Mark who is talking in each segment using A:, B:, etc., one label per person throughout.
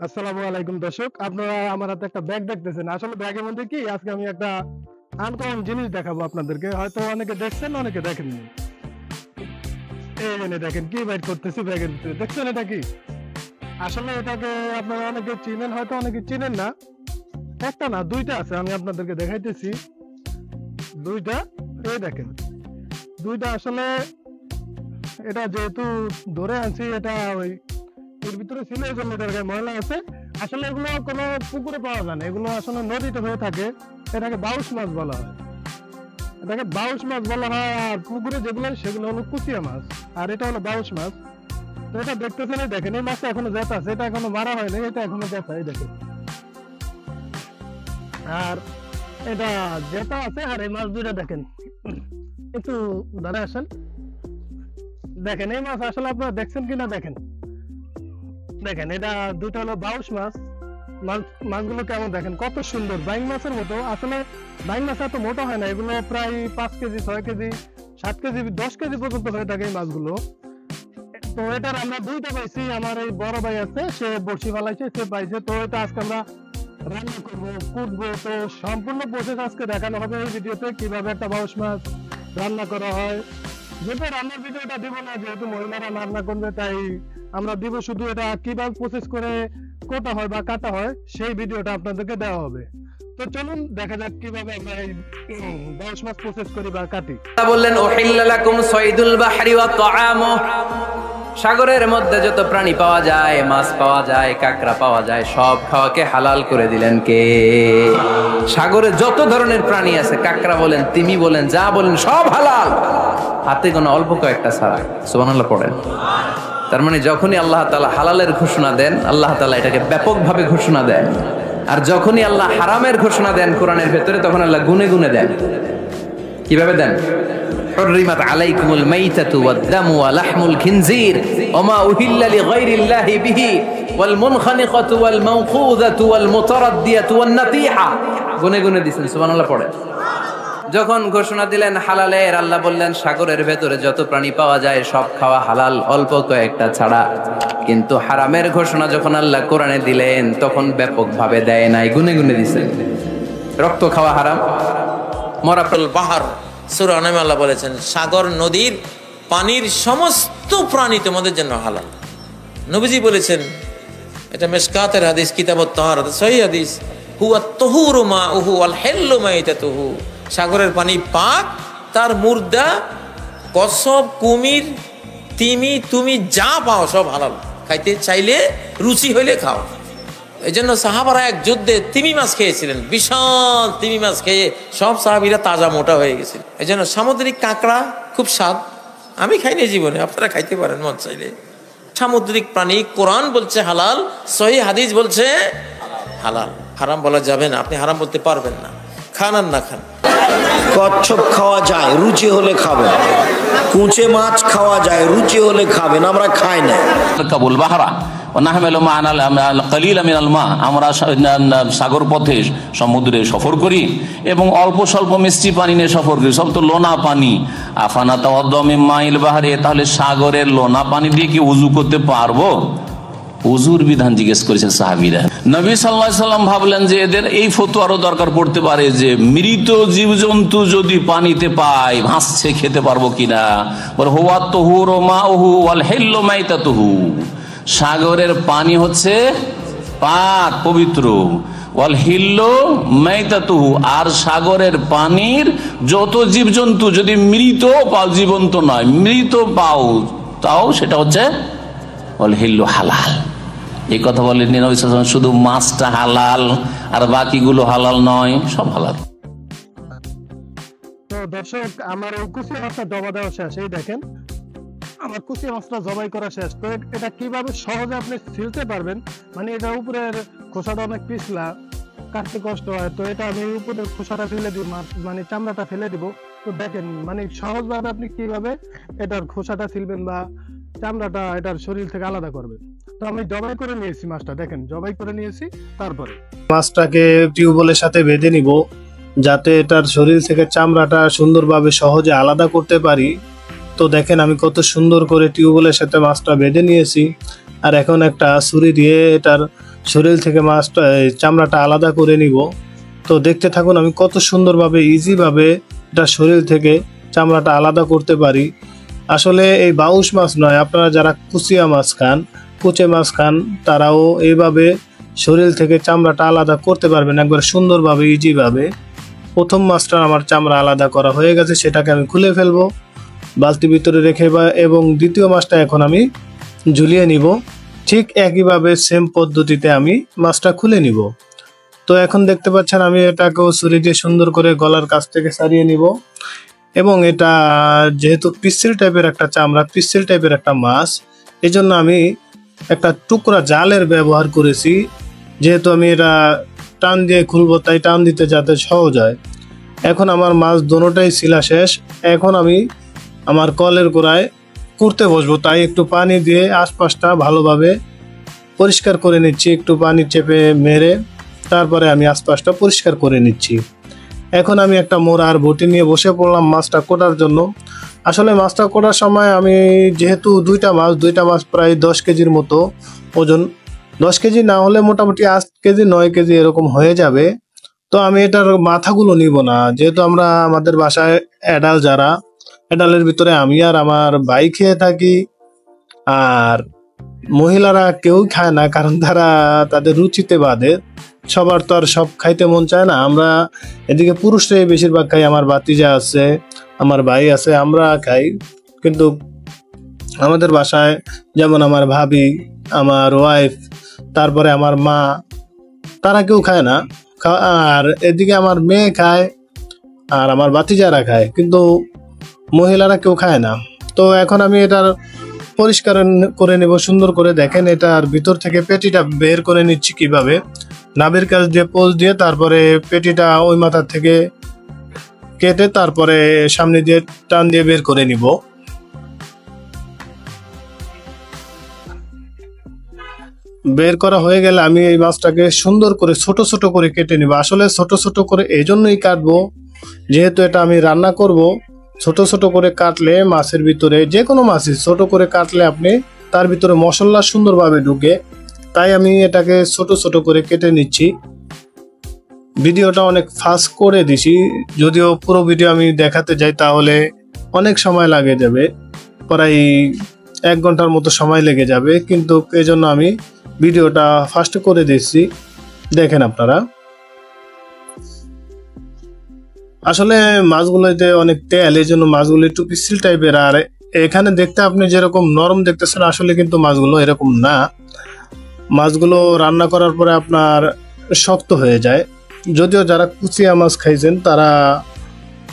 A: আসসালামু আলাইকুম দর্শক, আপনারা আমার হাতে একটা ব্যাগ দেখতেছেন। আসলে ব্যাগের মধ্যে কি, আজকে আমি একটা আনকমন জিনিস দেখাবো আপনাদেরকে। হয়তো অনেকে দেখছেন, অনেকে দেখেননি। এই জন্য দেখেন কি বাইট করতেছি ব্যাগের ভিতরে, দেখছেন এটা কি? আসলে এটাকে আপনারা অনেকে চিনেন, হয়তো অনেকে চিনেন না। একটা না, দুইটা আছে, আমি আপনাদেরকে দেখাইতেছি। দুইটা, এই দেখেন দুইটা। আসলে এটা যেহেতু ধরে আনছি, এটা ওই এর ভিতরে ছিল, এই জন্য এটার গায়ে ময়লা আছে। আসলে এগুলো কোনো পুকুরে পাওয়া যায় না, এগুলো আসলে নদীতে হয়ে থাকে। এটাকে বাউস মাছ বলা হয়, এটাকে বাউস মাছ বলা হয়। আর পুকুরে যেগুলো, সেগুলো হলো কুচিয়া মাছ, আর এটা হলো বাউস মাছ। তো এটা দেখতেছেন, এই দেখেন, এই মাছটা এখনো জেতা আছে, এটা এখনো মারা হয়নি, এটা এখনো জেতা, এই দেখেন। আর এটা জেতা আছে, আর এই মাছ দুইটা দেখেন, একটু ধরে আসেন, দেখেন এই মাছ আসলে আপনারা দেখছেন কিনা দেখেন। দেখেন এটা দুটো হলো বাউস মাছ। মাছগুলো কেমন দেখেন, কত সুন্দর, বাইং মাছের মতো। আসলে বাইং মাছ এত মোটা হয় না, এগুলো প্রায় 5 কেজি, 6 কেজি, 7 কেজি, 10 কেজি পর্যন্ত হয়ে থাকে এই মাছগুলো। তো এটার আমরা দুইটা পাইছি। আমার এই বড় ভাই আছে, সে বড়শি ফালাইছে, সে পাইছে। তো এটা আজকে আমরা রান্না করবো, কুটবো। তো সম্পূর্ণ প্রসেস আজকে দেখানো হবে এই ভিডিওতে, কিভাবে একটা বাউস মাছ রান্না করা হয়। যেহেতু রান্নার ভিডিওটা দিব না, যেহেতু মহিলারা রান্না করবে, তাই আমরা দিব শুধু এটা কিভাবে প্রসেস করে কোটা হয় বা কাটা হয়, সেই ভিডিওটা আপনাদেরকে দেওয়া হবে। তো চলুন দেখা যাক কিভাবে আমরা এই বাউস মাছ প্রসেস করি বা কাটি।
B: বললেন উহিল্লা লাকুম সাইদুল বাহরি ওয়া তাআমু, সাগরের মধ্যে যত প্রাণী পাওয়া যায়, মাছ পাওয়া যায়, কাঁকড়া পাওয়া যায়, সব খাওয়াকে হালাল করে দিলেন কে? সাগরে যত ধরনের প্রাণী আছে, কাঁকড়া বলেন, তিমি বলেন, যা বলেন, সব হালাল, হাতে গোনা অল্প কয়েকটা ছাড়া। সুবহানাল্লাহ পড়েন। তার মানে যখনই আল্লাহ তাআলা হালালের ঘোষণা দেন, আল্লাহ তাআলা এটাকে ব্যাপকভাবে ঘোষণা দেন। আর যখনই আল্লাহ হারামের ঘোষণা দেন কোরআনের ভেতরে, তখন আল্লাহ গুনে গুনে দেন। কিভাবে দেন? حرمت عليكم الميتة والدم ولحم الخنزير وما أهل لغير الله به والمنخنقة والموقوذة والمتردية والنطيحة। গুনে গুনে দিয়েছেন, সুবহানাল্লাহ পড়ে। যখন ঘোষণা দিলেন হালালের, আল্লাহ বললেন সাগরের ভেতরে যত প্রাণী পাওয়া যায় সব খাওয়া হালাল, অল্প কয়েকটা ছাড়া। কিন্তু হারামের ঘোষণা যখন আল্লাহ কোরআনে দিলেন, তখন ব্যাপকভাবে দেয় নাই, গুনে গুনে দিয়েছেন। রক্ত খাওয়া হারাম।
C: মরাফুল বাহার সূরা আনামে আল্লাহ বলেছেন, সাগর নদীর পানির সমস্ত প্রাণী তোমাদের জন্য হালাল। নবীজি বলেছেন, এটা মিশকাতের হাদিস, কিতাবুত তাহারাত, সহিহ হাদিস, হুয়া তাহুরু মাউহু ওয়াল হিল্লু মাইতাতুহু। সাগরের পানি পাক, তার মুর্দা, কচ্ছপ, কুমির, তিমি, তুমি যা পাও সব হালাল। খাইতে চাইলে, রুচি হইলে খাও। এই জন্য সাহাবারা এক যুদ্ধে তিমি মাছ খেয়েছিলেন, বিশাল তিমি মাছ খেয়ে সব সাহাবীরা তাজা মোটা হয়ে গেছিল। এই জন্য সামুদ্রিক কাঁকড়া খুব স্বাদ, আমি খাইনি জীবনে, আপনারা খাইতে পারেন মন চাইলে। সামুদ্রিক প্রাণী কোরআন বলছে হালাল, সহিহ হাদিস বলছে হালাল। হারাম বলা যাবে না, আপনি হারাম বলতে পারবেন না। খান আর না খান।
D: কচ্ছপ খাওয়া যায়, রুচি হলে খাবেন। কুঁচে মাছ খাওয়া যায়, রুচি হলে খাবেন, আমরা খাই না।
E: কাবুল বাহারা আমরা সাগর পথে, সমুদ্রে সফর করি এবং অল্প স্বল্প মিষ্টি পানি নিয়ে সফর করি, সব তো লোনা পানি। আফানা তাওয়াদ্দমিল বাহারে, তাহলে সাগরের লোনা পানি দিয়ে কি উজু করতে পারবো? উজুর বিধান জিজ্ঞেস করেছেন সাহাবীরা। নবী সাল্লাল্লাহু আলাইহি সাল্লাম ভাবলেন যে এদের এই ফতোয়ারও দরকার পড়তে পারে যে মৃত জীবজন্তু যদি পানিতে পাই, ভাসছে, খেতে পারবো কিনা। বলে হুয়া তাহুরু মাউহু ওয়াল হিল্লু মাইতাতুহু, সাগরের পানি হচ্ছে পাক, পবিত্র। ওয়াল হিল্লু মাইতাতুহু, আর সাগরের পানির যত জীবজন্তু, যদি মৃত পাও, জীবন্ত নয়, মৃত পাও, তাও সেটা হচ্ছে ওয়াল হিল্লু হালাল। এই কথা বলেন নবী সাল্লাল্লাহু আলাইহি ওয়াসাল্লাম, শুধু মাছটা হালাল আর বাকিগুলো হালাল নয়, সব হালাল।
A: তো দর্শক, আমার এই কুচিয়া মাছটা জবা দেওয়া শেষ, এই দেখেন আমার কুচিয়া মাছটা জবাই করা শেষ। তো এটা কিভাবে সহজে আপনি ছিলতে পারবেন, মানে এটার উপরের খোসাটা অনেক পিছলা, কাটতে কষ্ট হয়। তো এটা আমি উপরে খোসাটা ফেলে দিব, মানে চামড়াটা ফেলে দিব। তো দেখেন মানে সহজভাবে আপনি কিভাবে এটার খোসাটা ছিলবেন বা চামড়াটা এটার শরীর থেকে আলাদা করবেন। তো আমি জবাই করে নিয়েছি মাছটা, দেখেন জবাই করে নিয়েছি। তারপরে মাছটাকে টিউবওয়েলের সাথে বেঁধে নিব, যাতে এটার শরীর থেকে চামড়াটা সুন্দরভাবে সহজে আলাদা করতে পারি। তো দেখেন আমি কত সুন্দর করে টিউবওয়েলের সাথে মাছটা বেঁধে নিয়েছি। আর এখন একটা ছুরি দিয়ে এটার শরীর থেকে মাছটা চামড়াটা আলাদা করে নিব। তো দেখতে থাকুন আমি কত সুন্দরভাবে ইজিভাবে এটা শরীর থেকে চামড়াটা আলাদা করতে পারি। আসলে এই বাউস মাছ নয়, আপনারা যারা কুচিয়া মাছ খান, কুচে মাছ খান, তারাও এইভাবে শরীর থেকে চামড়াটা আলাদা করতে পারবেন একবার সুন্দরভাবে ইজিভাবে। প্রথম মাছটা আমার চামড়া আলাদা করা হয়ে গেছে, সেটাকে আমি খুলে ফেলবো বালতির ভিতরে রেখে, এবং দ্বিতীয় মাছটা এখন আমি ঝুলিয়ে নিব। ঠিক একইভাবে সেম পদ্ধতিতে আমি মাছটা খুলে নিব। তো এখন দেখতে পাচ্ছেন আমি এটাকেও ছুরি দিয়ে সুন্দর করে গলার কাছ থেকে ছাড়িয়ে নিব। এবং এটা যেহেতু পিচ্ছিল টাইপের একটা চামড়া, পিচ্ছিল টাইপের একটা মাছ, এই জন্য আমি একটা টুকরা জালের ব্যবহার করেছি। যেহেতু আমি এটা টান দিয়ে খুলবো, তাই টান দিতে যাতে সহজ হয়। এখন আমার মাছ দোনোটাই ছিলা শেষ। এখন আমি আমার কলের গোড়ায় করতে বসবো, তাই একটু পানি দিয়ে আশপাশটা ভালোভাবে পরিষ্কার করে নিচ্ছি। একটু পানি চেপে মেরে তারপরে আমি আশপাশটা পরিষ্কার করে নিচ্ছি। এখন আমি একটা মোড়া আর বটি নিয়ে বসে পড়লাম মাছটা কোটার জন্য। আসলে মাছটা কোটার সময় আমি যেহেতু দুইটা মাছ প্রায় 10 কেজির মতো ওজন, 10 কেজি না হলে মোটামুটি 8 কেজি 9 কেজি এরকম হয়ে যাবে। তো আমি এটার মাথাগুলো নিব না, যেহেতু আমরা আমাদের বাসায় অ্যাডালের ভিতরে আমি আর আমার ভাই খেয়ে থাকি, আর মহিলারা কেউ খায় না, কারণ তারা তাদের রুচিতে বাদে। সবার তো আর সব খাইতে মন চায় না। আমরা এদিকে পুরুষরাই বেশিরভাগ খাই, আমার ভাতিজা আছে, আমার ভাই আছে, আমরা খাই। কিন্তু আমাদের বাসায় যেমন আমার ভাবি, আমার ওয়াইফ, তারপরে আমার মা, তারা কেউ খায় না। আর এদিকে আমার মেয়ে খায় আর আমার ভাতিজারা খায়, কিন্তু মহিলারা কেউ খায় না। তো এখন আমি এটার পরিষ্কার করে নেব সুন্দর করে। দেখেন এটার ভিতর থেকে পেটিটা বের করে নিচ্ছি কিভাবে, নাভির কাছ দিয়ে পোজ দিয়ে, তারপরে পেটিটা ওই মাথার থেকে কেটে তারপরে সামনে দিয়ে টান দিয়ে বের করে নিব। বের করা হয়ে গেলে আমি এই মাছটাকে সুন্দর করে ছোট ছোট করে কেটে নিব। আসলে ছোট ছোট করে এই জন্যই কাটবো, যেহেতু এটা আমি রান্না করব। ছোট ছোট করে কাটলে মাছের ভিতরে, যে কোনো মাছই ছোট করে কাটলে আপনি তার ভিতরে মশলা সুন্দরভাবে ঢুকে, তাই আমি এটাকে ছোট ছোট করে কেটে নিচ্ছি। ভিডিওটা অনেক ফাস্ট করে দিছি, যদিও পুরো ভিডিও আমি দেখাতে যাই তাহলে অনেক সময় লাগে যাবে, প্রায় 1 ঘন্টার মতো সময় লেগে যাবে, কিন্তু এই জন্য আমি ভিডিওটা ফাস্ট করে দিচ্ছি। দেখেন আপনারা, আসলে মাছগুলোতে অনেক তেল, এই জন্য মাছগুলো একটু পিচ্ছিল টাইপের। আর এখানে দেখতে আপনি যেরকম নরম দেখতেছেন, আসলে কিন্তু মাছগুলো এরকম না। মাছগুলো রান্না করার পরে আপনার শক্ত হয়ে যায়। যদিও যারা কুচিয়া মাছ খাইছেন তারা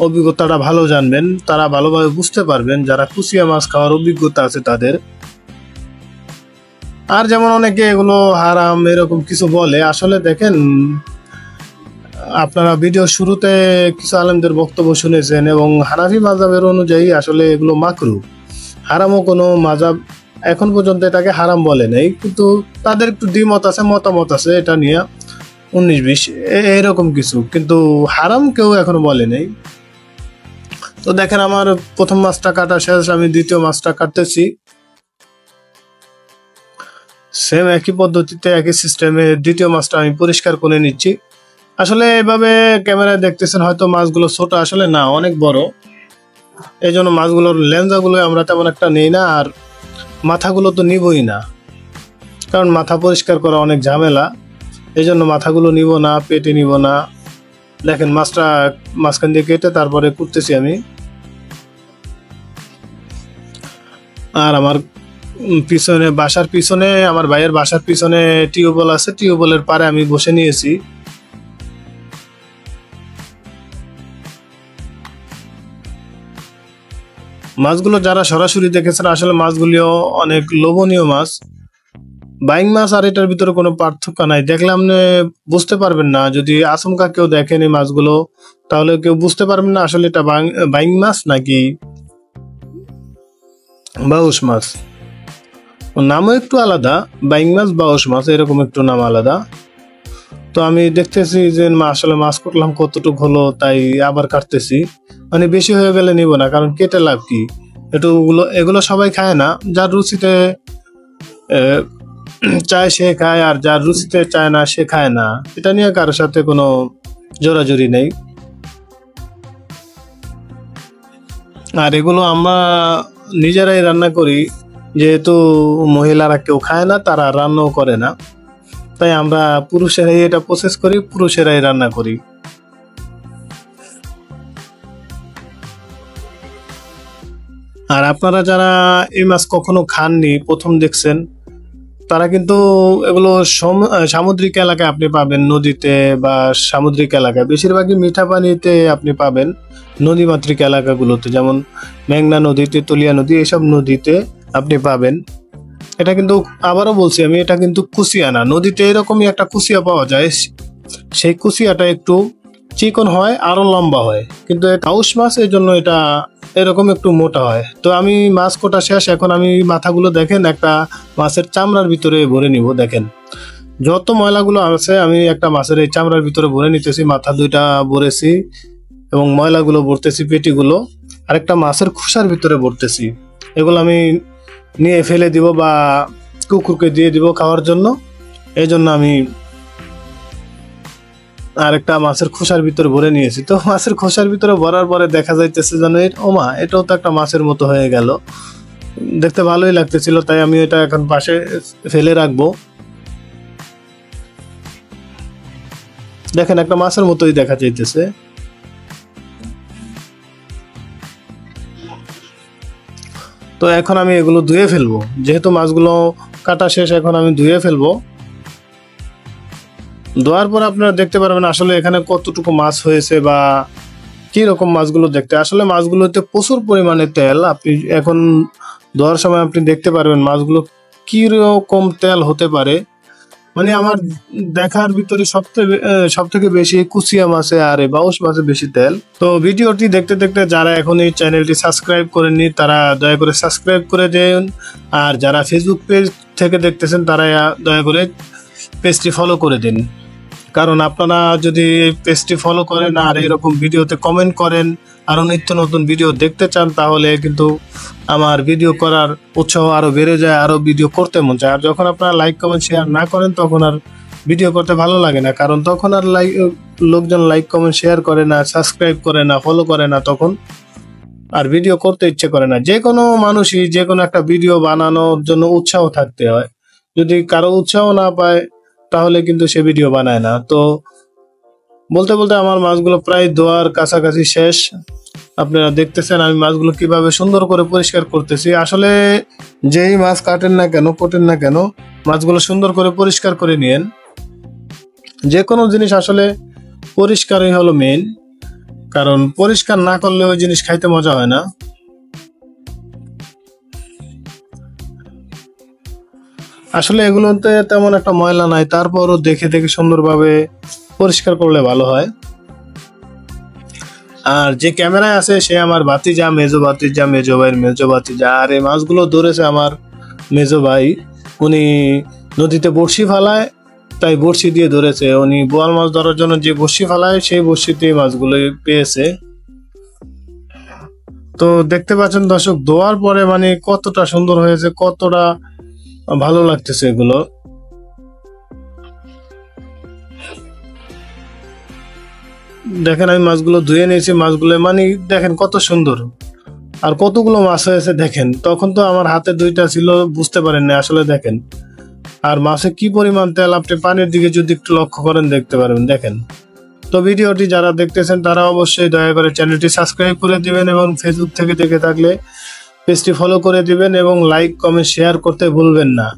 A: অভিজ্ঞতাটা ভালো জানবেন, তারা ভালোভাবে বুঝতে পারবেন, যারা কুচিয়া মাছ খাওয়ার অভিজ্ঞতা আছে তাদের। আর যেমন অনেকে এগুলো হারাম এরকম কিছু বলে, আসলে দেখেন আপনারা ভিডিও শুরুতে কিছু আলেমদের বক্তব্য শুনেছেন, এবং হানাফি মাযহাবের অনুযায়ী আসলে এগুলো মাকরুহ। হারামও কোনো মাযহাব এখন পর্যন্ত এটাকে হারাম বলে নাই, কিন্তু তাদের একটু মতামত আছে এটা নিয়ে 19-20 এরকম কিছু, কিন্তু হারাম কেউ এখনো বলে নাই। তো দেখেন আমার প্রথম মাছটা কাটা শেষ, আমি দ্বিতীয় মাছটা কাটতেছি। সেম একই পদ্ধতিতে একই সিস্টেমে দ্বিতীয় মাছটা আমি পরিষ্কার করে নিচ্ছি। আসলে এভাবে ক্যামেরায় দেখতেছেন হয়তো মাছগুলো ছোট, আসলে না, অনেক বড়। এই জন্য মাছগুলোর লেন্সাগুলো আমরা তেমন একটা নেই না, আর মাথাগুলো তো নিবই না, কারণ মাথা পরিষ্কার করা অনেক ঝামেলা। এই জন্য মাথাগুলো নিব না, পেটে নিব না। দেখেন মাছটা মাঝখান দিয়ে কেটে তারপরে কুটতেছি আমি। আর আমার পিছনে, বাসার পিছনে, আমার ভাইয়ের বাসার পিছনে টিউবওয়েল আছে, টিউবওয়েলের পারে আমি বসে নিয়েছি। মাছগুলো যারা সরাসরি দেখেছেন, আসলে মাছগুলিও অনেক লোভনীয় মাছ। বাইং মাছ আর এটার ভিতরে কোনো পার্থক্য নাই, দেখলে আপনি বুঝতে পারবেন না। যদি আচমকা কেউ দেখেন এই মাছগুলো, তাহলে কেউ বুঝতে পারবেন না আসলে এটা বাইং মাছ নাকি বাউস মাছ। নামও একটু আলাদা, বাইং মাছ, বাউস মাছ এরকম একটু নাম আলাদা। তো আমি দেখতেছি যে আসলে মাছ কাটলাম কতটুকু হলো, তাই আবার কাটতেছি। মানে বেশি হয়ে গেলে নিব না, কারণ কেটে লাভ কি, এগুলো সবাই খায় না। যার রুচিতে চায় সে খায়, আর যার রুচিতে চায় না সে খায় না। এটা নিয়ে কারোর সাথে কোনো জোরাজুরি নেই। আর এগুলো আমরা নিজেরাই রান্না করি, যেহেতু মহিলারা কেউ খায় না, তারা রান্নাও করে না, তাই আমরা পুরুষেরাই এটা প্রসেস করি, পুরুষেরাই রান্না করি। আর আপনারা যারা এই মাছ কখনো খাননি, প্রথম দেখছেন, তারা কিন্তু এগুলো সামুদ্রিক এলাকায় আপনি পাবেন, নদীতে বা সামুদ্রিক এলাকায়। বেশিরভাগই মিঠা পানিতে আপনি পাবেন, নদীমাতৃক এলাকাগুলোতে, যেমন মেঘনা নদী, তেতুলিয়া নদী, এসব নদীতে আপনি পাবেন। এটা কিন্তু আবারও বলছি আমি, এটা কিন্তু কুচিয়া না। নদীতে এরকমই একটা কুচিয়া পাওয়া যায়, সেই কুচিয়াটা একটু চিকন হয়, আরো লম্বা হয়, কিন্তু কাউস মাছ এই জন্য এটা এরকম একটু মোটা হয়। তো আমি মাছ কোটা শেষ, এখন আমি মাথাগুলো দেখেন একটা মাছের চামড়ার ভিতরে ভরে নিব। দেখেন যত ময়লাগুলো আছে আমি একটা মাছের এই চামড়ার ভিতরে ভরে নিতেছি। মাথা দুইটা ভরেছি এবং ময়লাগুলো ভরতেছি, পেটিগুলো আরেকটা মাছের খোসার ভিতরে ভরতেছি। এগুলো আমি নিয়ে ফেলে দিব বা কুকুরকে দিয়ে দিব খাওয়ার জন্য। এই জন্য আমি আরেকটা মাছের খোসার ভিতরে ভরে নিয়েছি। তো মাছের খোসার ভিতরে ভরার পরে দেখা যাইতেছে যেন ওমা, এটাও তো একটা মাছের মতো হয়ে গেল, দেখতে ভালোই লাগতেছিল, তাই আমি এটা এখন পাশে ফেলে রাখবো। দেখেন একটা মাছের মতোই দেখা যাইতেছে। তো এখন আমি এগুলো ধুয়ে ফেলবো, যেহেতু মাছগুলো কাটা শেষ, এখন আমি ধুয়ে ফেলবো। ধোয়ার পর আপনারা দেখতে পারবেন আসলে এখানে কতটুকু মাছ হয়েছে বা কি রকম মাছগুলো দেখতে। আসলে মাছগুলোতে প্রচুর পরিমাণে তেল, আপনি এখন ধোয়ার সময় আপনি দেখতে পারবেন মাছগুলো কি রকম তেল হতে পারে। মানে আমার দেখার ভিতরে সব থেকে বেশি কুচিয়া মাছে আর বাউস মাছে বেশি তেল। তো ভিডিওটি দেখতে দেখতে যারা এখন এই চ্যানেলটি সাবস্ক্রাইব করেননি, তারা দয়া করে সাবস্ক্রাইব করে দেন। আর যারা ফেসবুক পেজ থেকে দেখতেছেন, তারা দয়া করে পেজটি ফলো করে দিন। কারণ আপনারা যদি পেজটি ফলো করেন আর এরকম ভিডিওতে কমেন্ট করেন, আরো নিত্য নতুন ভিডিও দেখতে চান, তাহলে কিন্তু আমার ভিডিও করার উৎসাহ আরো বেড়ে যায়, আরো ভিডিও করতে মন চায়। আর যখন আপনারা লাইক কমেন্ট শেয়ার না করেন, তখন আর ভিডিও করতে ভালো লাগে না, কারণ তখন আর লোকজন লাইক কমেন্ট শেয়ার করে না, সাবস্ক্রাইব করে না, ফলো করে না, তখন আর ভিডিও করতে ইচ্ছে করে না। যে কোনো মানুষই যে কোনো একটা ভিডিও বানানোর জন্য উৎসাহ থাকতে হয়, যদি কারো উৎসাহ না পায় তাহলে কিন্তু সে ভিডিও বানায় না। তো বলতে বলতে আমার মাছগুলো প্রায় ধোয়ার কাছাকাছি শেষ। আপনারা দেখতেছেন আমি মাছগুলো কিভাবে সুন্দর করে পরিষ্কার করতেছি। আসলে যেই মাছ কাটেন না কেন, কোটেন না কেন, মাছগুলো সুন্দর করে পরিষ্কার করে নিয়েন। যে কোনো জিনিস আসলে পরিষ্কারই হলো মেইন, কারণ পরিষ্কার না করলে ওই জিনিস খাইতে মজা হয় না। আসলে এগুলোতে তেমন একটা ময়লা নাই, তারপরও দেখে দেখে সুন্দরভাবে পরিষ্কার করলে ভালো হয়। আর যে ক্যামেরায় আছে সে আমার ভাতিজা, মেজো ভাতিজা, মেজো ভাইয়ের মেজো ভাতিজা। আর এই মাছগুলো ধরেছে আমার মেজো ভাই, উনি নদীতে বড়শি ফালায়, তাই বড়শি দিয়ে ধরেছে। উনি বোয়াল মাছ ধরার জন্য যে বড়শি ফালায়, সেই বড়শিতে মাছগুলো পেয়েছে। তো দেখতে পাচ্ছেন দর্শক, ধোয়ার পরে মানে কতটা সুন্দর হয়েছে, কতটা ভালো লাগতেছে এগুলো। দেখেন আমি মাছগুলো ধুয়ে নিয়েছি, মাছগুলো মানে দেখেন কত সুন্দর, আর কতগুলো মাছ হয়েছে দেখেন। তখন তো আমার হাতে দুইটা ছিল, বুঝতে পারেন না আসলে। দেখেন আর মাছে কি পরিমাণ তেল, আপনি পানির দিকে যদি একটু লক্ষ্য করেন দেখতে পারবেন। দেখেন। তো ভিডিওটি যারা দেখতেছেন তারা অবশ্যই দয়া করে চ্যানেলটি সাবস্ক্রাইব করে দিবেন, এবং ফেসবুক থেকে দেখে থাকলে পেজটি ফলো করে দিবেন, এবং লাইক কমেন্ট শেয়ার করতে ভুলবেন না।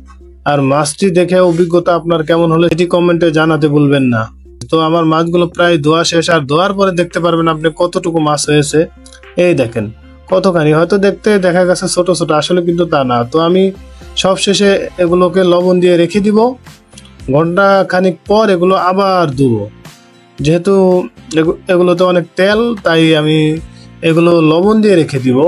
A: আর মাছটি দেখে অভিজ্ঞতা আপনার কেমন হলো এটি কমেন্টে জানাতে ভুলবেন না। তো আমার মাছগুলো প্রায় ধোয়া শেষ, আর ধোয়ার পরে দেখতে পারবেন আপনি কতটুকু মাছ হয়েছে। এই দেখেন কতখানি, হয়তো দেখতে দেখা গেছে ছোট ছোট, আসলে কিন্তু তা না। তো আমি সব শেষে এগুলোকে লবণ দিয়ে রেখে দিব, ঘন্টা খানিক পর এগুলো আবার ধুবো। যেহেতু এগুলোতে অনেক তেল, তাই আমি এগুলো লবণ দিয়ে রেখে দিব,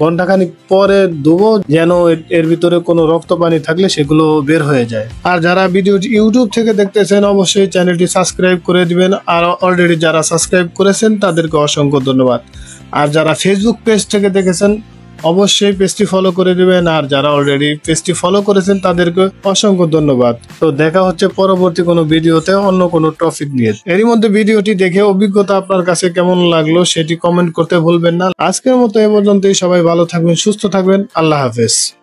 A: ঘন্টাখানিক পরে ধুবো, যেন এর ভিতরে কোনো রক্ত পানি থাকলে সেগুলো বের হয়ে যায়। আর যারা ভিডিওটি ইউটিউব থেকে দেখতেছেন অবশ্যই চ্যানেলটি সাবস্ক্রাইব করে দিবেন, আর অলরেডি যারা সাবস্ক্রাইব করেছেন তাদেরকে অসংখ্য ধন্যবাদ। আর যারা ফেসবুক পেজ থেকে দেখেছেন
F: অবশ্যই পেজটি ফলো করে দিবেন, আর যারা অলরেডি পেজটি ফলো করেছেন তাদেরকে অসংখ্য ধন্যবাদ। তো দেখা হচ্ছে পরবর্তী কোনো ভিডিওতে অন্য কোনো টপিক নিয়ে। এরই মধ্যে ভিডিওটি দেখে অভিজ্ঞতা আপনার কাছে কেমন লাগলো সেটি কমেন্ট করতে ভুলবেন না। আজকের মতো এ পর্যন্তই। সবাই ভালো থাকবেন, সুস্থ থাকবেন। আল্লাহ হাফেজ।